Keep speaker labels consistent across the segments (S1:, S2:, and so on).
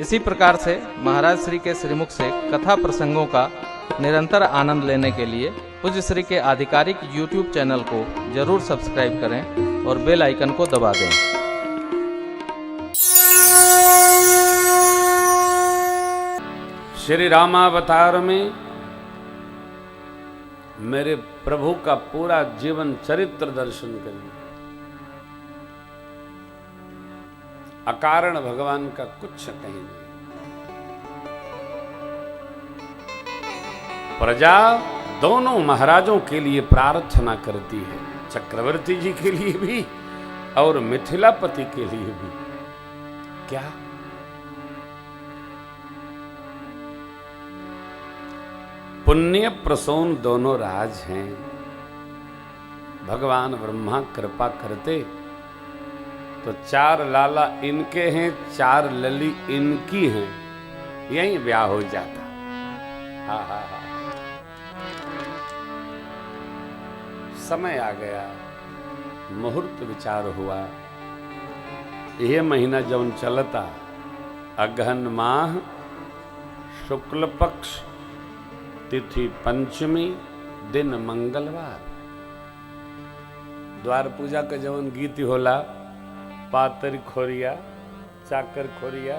S1: इसी प्रकार से महाराज श्री के श्रीमुख से कथा प्रसंगों का निरंतर आनंद लेने के लिए पूज्य श्री के आधिकारिक YouTube चैनल को जरूर सब्सक्राइब करें और बेल आइकन को दबा दें।
S2: श्री रामावतार में मेरे प्रभु का पूरा जीवन चरित्र दर्शन करिए। अकारण भगवान का कुछ कहीं नहीं। प्रजा दोनों महाराजों के लिए प्रार्थना करती है, चक्रवर्ती जी के लिए भी और मिथिलापति के लिए भी। क्या पुण्य प्रसून दोनों राज हैं। भगवान ब्रह्मा कृपा करते तो 4 लाला इनके हैं, 4 लली इनकी हैं, यही ब्याह हो जाता। हा हा हा। समय आ गया, मुहूर्त विचार हुआ। यह महीना जौन चलता अगहन माह शुक्ल पक्ष तिथि पंचमी दिन मंगलवार। द्वार पूजा का जवन गीत होला, पातर खोरिया चाकर खोरिया,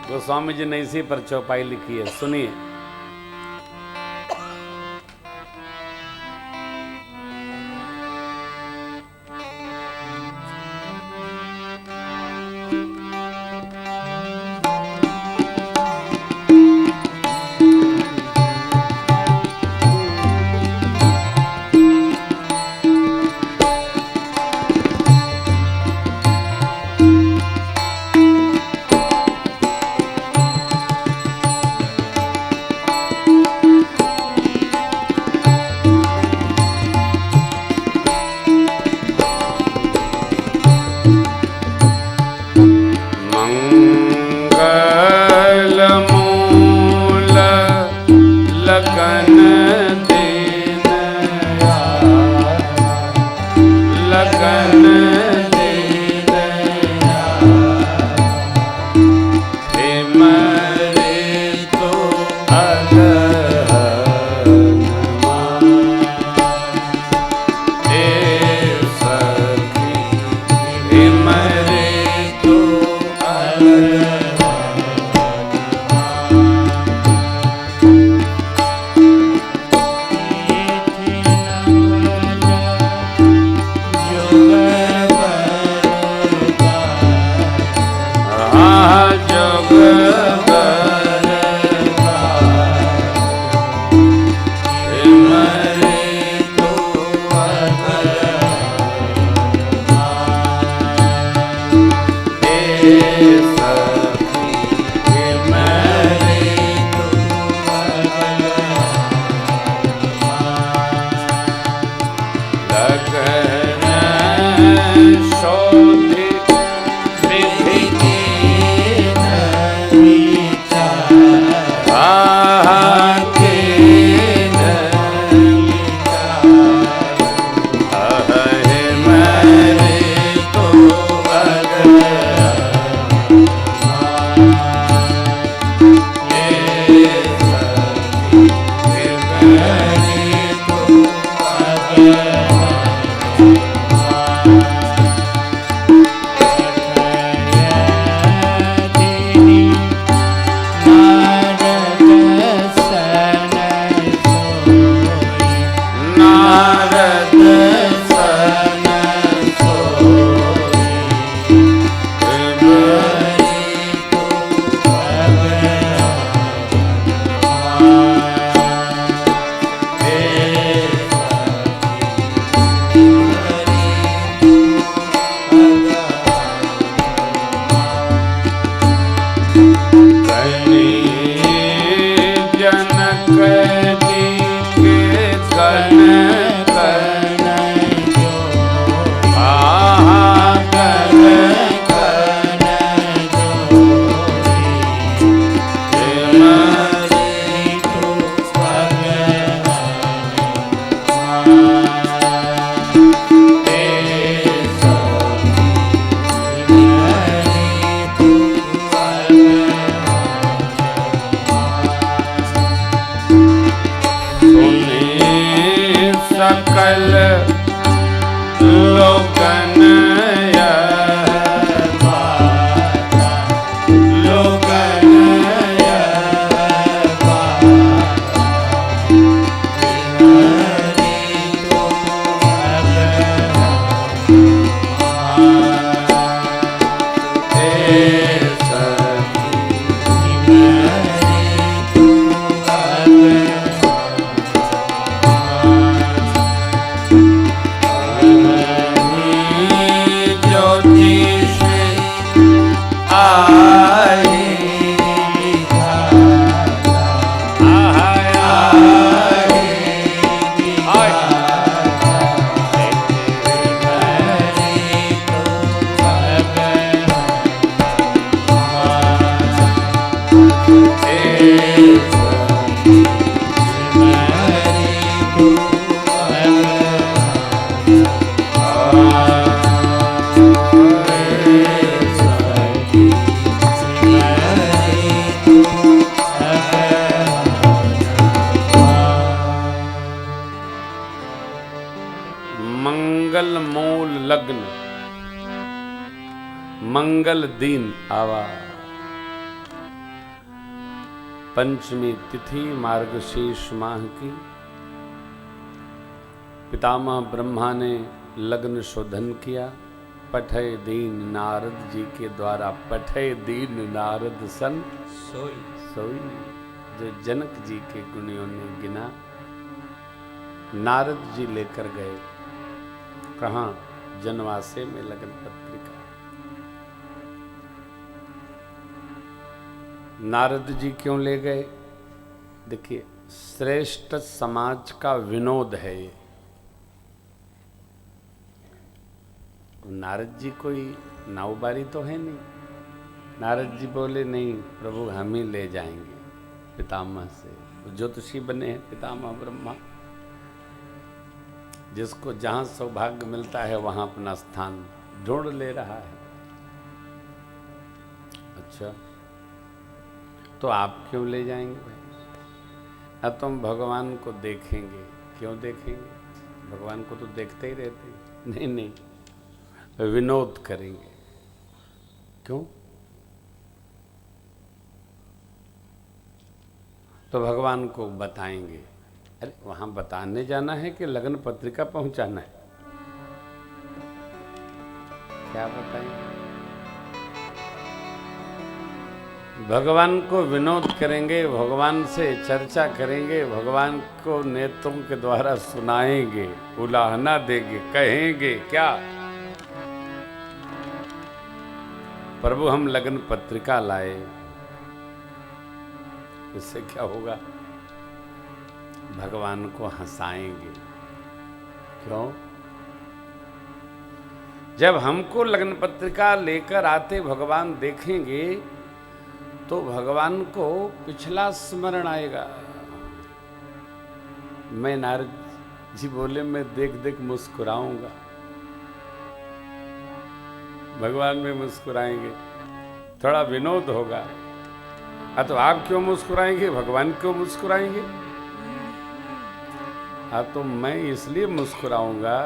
S2: गोस्वामी जी ने इसी पर चौपाई लिखी है, सुनिए। सकल लोकन मंगल मूल लग्न मंगल दिन आवा। पंचमी तिथि मार्गशीर्ष माह की पितामह ब्रह्मा ने लग्न शोधन किया। पठे दीन नारद जी के द्वारा पठे दीन नारद सन सोई सोई, जो जनक जी के गुणियों ने गिना। नारद जी लेकर गए कहाँ? जनवासे में लगन पत्रिका। नारद जी क्यों ले गए? देखिए, श्रेष्ठ समाज का विनोद है ये। नारद जी कोई नाउबारी तो है नहीं। नारद जी बोले नहीं प्रभु हम ही ले जाएंगे पितामह से। ज्योतिषी बने हैं पितामह ब्रह्मा, जिसको जहां सौभाग्य मिलता है वहां अपना स्थान ढूंढ ले रहा है। अच्छा, तो आप क्यों ले जाएंगे भाई? अब तुम भगवान को देखेंगे। क्यों देखेंगे? भगवान को तो देखते ही रहते हैं। नहीं नहीं, विनोद करेंगे। क्यों? तो भगवान को बताएंगे। अरे वहां बताने जाना है कि लगन पत्रिका पहुंचाना है? क्या बताएंगे? भगवान को विनोद करेंगे, भगवान से चर्चा करेंगे, भगवान को नेत्रों के द्वारा सुनाएंगे, उलाहना देंगे, कहेंगे क्या? प्रभु हम लगन पत्रिका लाए। इससे क्या होगा? भगवान को हंसाएंगे। क्यों? जब हमको लगन पत्रिका लेकर आते भगवान देखेंगे तो भगवान को पिछला स्मरण आएगा। मैं नारद जी बोले मैं देख देख मुस्कुराऊंगा। भगवान में मुस्कुराएंगे, थोड़ा विनोद होगा। तो आप क्यों मुस्कुराएंगे? भगवान क्यों मुस्कुराएंगे? तो मैं इसलिए मुस्कुराऊंगा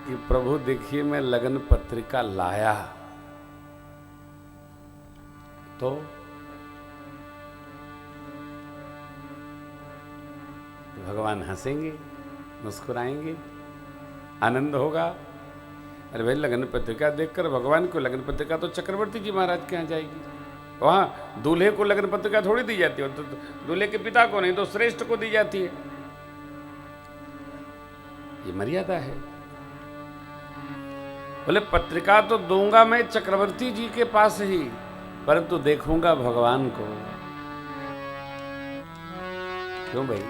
S2: कि प्रभु देखिए मैं लगन पत्रिका लाया। तो भगवान हंसेंगे, मुस्कुराएंगे, आनंद होगा। अरे भाई लगन पत्रिका देखकर भगवान को, लगन पत्रिका तो चक्रवर्ती जी महाराज के यहाँ जाएगी। वहाँ दूल्हे को लगन पत्रिका थोड़ी दी जाती है, तो दूल्हे के पिता को नहीं तो श्रेष्ठ को दी जाती है। ये मर्यादा है। बोले पत्रिका तो दूंगा मैं चक्रवर्ती जी के पास ही, परंतु देखूंगा भगवान को। क्यों भाई?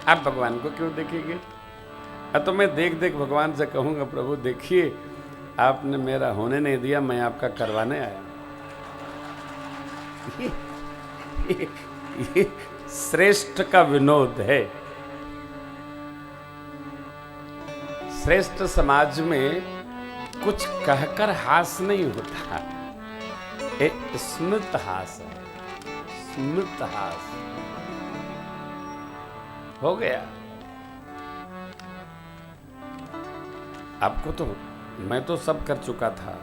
S2: आप भगवान को क्यों देखेंगे? तो मैं देख देख भगवान से कहूंगा प्रभु देखिए आपने मेरा होने नहीं दिया, मैं आपका करवाने आया। ये श्रेष्ठ का विनोद है। श्रेष्ठ समाज में कुछ कहकर हास नहीं होता, एक स्मृत हास है। स्मृत हास हो गया। आपको तो, मैं तो सब कर चुका था,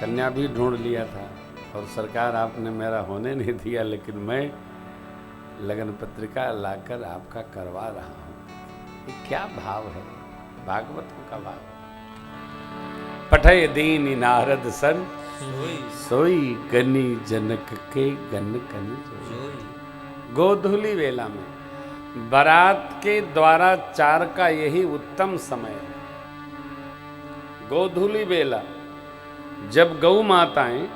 S2: कन्या भी ढूंढ लिया था और सरकार आपने मेरा होने नहीं दिया, लेकिन मैं लगन पत्रिका लाकर आपका करवा रहा हूं। ये क्या भाव है, भागवतों का भाव। पठय दीन नारद सन सोई गनी जनक के गन कन जोई। गोधूली वेला में बारात के द्वाराचार का यही उत्तम समय है। गोधूली वेला, जब गौ माताएं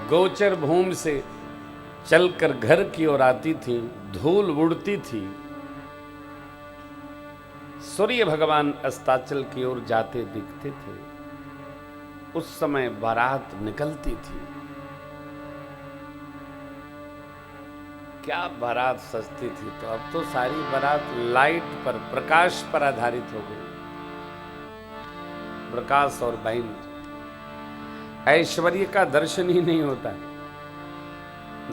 S2: गोचर भूमि से चलकर घर की ओर आती थी, धूल उड़ती थी, सूर्य भगवान अस्ताचल की ओर जाते दिखते थे, उस समय बारात निकलती थी। क्या बारात सजती थी। तो अब तो सारी बारात लाइट पर, प्रकाश पर आधारित हो गई। प्रकाश और बाइन, ऐश्वर्य का दर्शन ही नहीं होता है,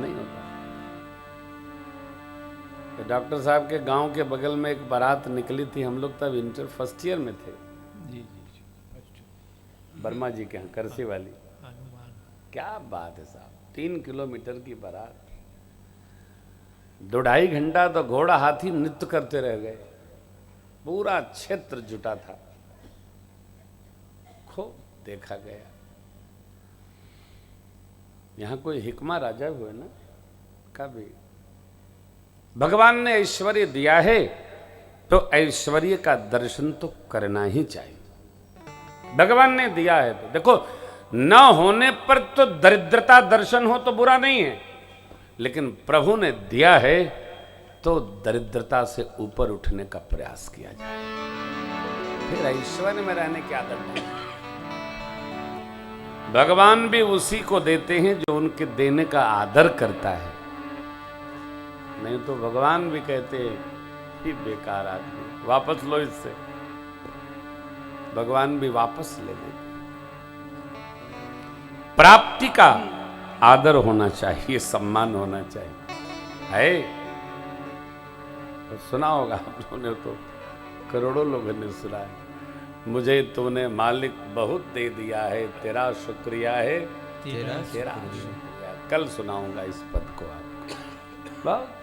S2: नहीं होता। तो डॉक्टर साहब के गांव के बगल में एक बारात निकली थी, हम लोग तब इंटर फर्स्ट ईयर में थे। जी वर्मा जी के यहाँ करसी वाली। क्या बात है साहब, 3 किलोमीटर की बारात, 2-2.5 घंटा तो घोड़ा हाथी नृत्य करते रह गए। पूरा क्षेत्र जुटा था, खूब देखा गया। यहां कोई हिकमा राजा हुए ना, कभी भगवान ने ऐश्वर्य दिया है तो ऐश्वर्य का दर्शन तो करना ही चाहिए। भगवान ने दिया है तो देखो, न होने पर तो दरिद्रता दर्शन हो तो बुरा नहीं है, लेकिन प्रभु ने दिया है तो दरिद्रता से ऊपर उठने का प्रयास किया जाए। फिर ऐश्वर्य में रहने की आदत नहीं। भगवान भी उसी को देते हैं जो उनके देने का आदर करता है, नहीं तो भगवान भी कहते हैं कि बेकार आदमी, वापस लो इससे। भगवान भी वापस ले देते। प्राप्ति का आदर होना चाहिए, सम्मान होना चाहिए। है तो सुना होगा आप लोगों ने, तो करोड़ों लोगों ने सुना है, मुझे तूने मालिक बहुत दे दिया है, तेरा शुक्रिया है, तेरा शुक्रिया। कल सुनाऊंगा इस पद को आपको। बहुत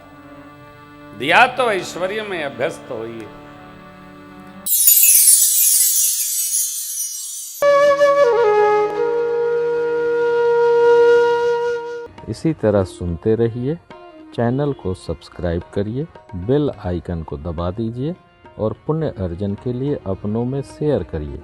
S2: दिया तो ऐश्वर्य में अभ्यस्त होइए।
S1: इसी तरह सुनते रहिए, चैनल को सब्सक्राइब करिए, बेल आइकन को दबा दीजिए और पुण्य अर्जन के लिए अपनों में शेयर करिए।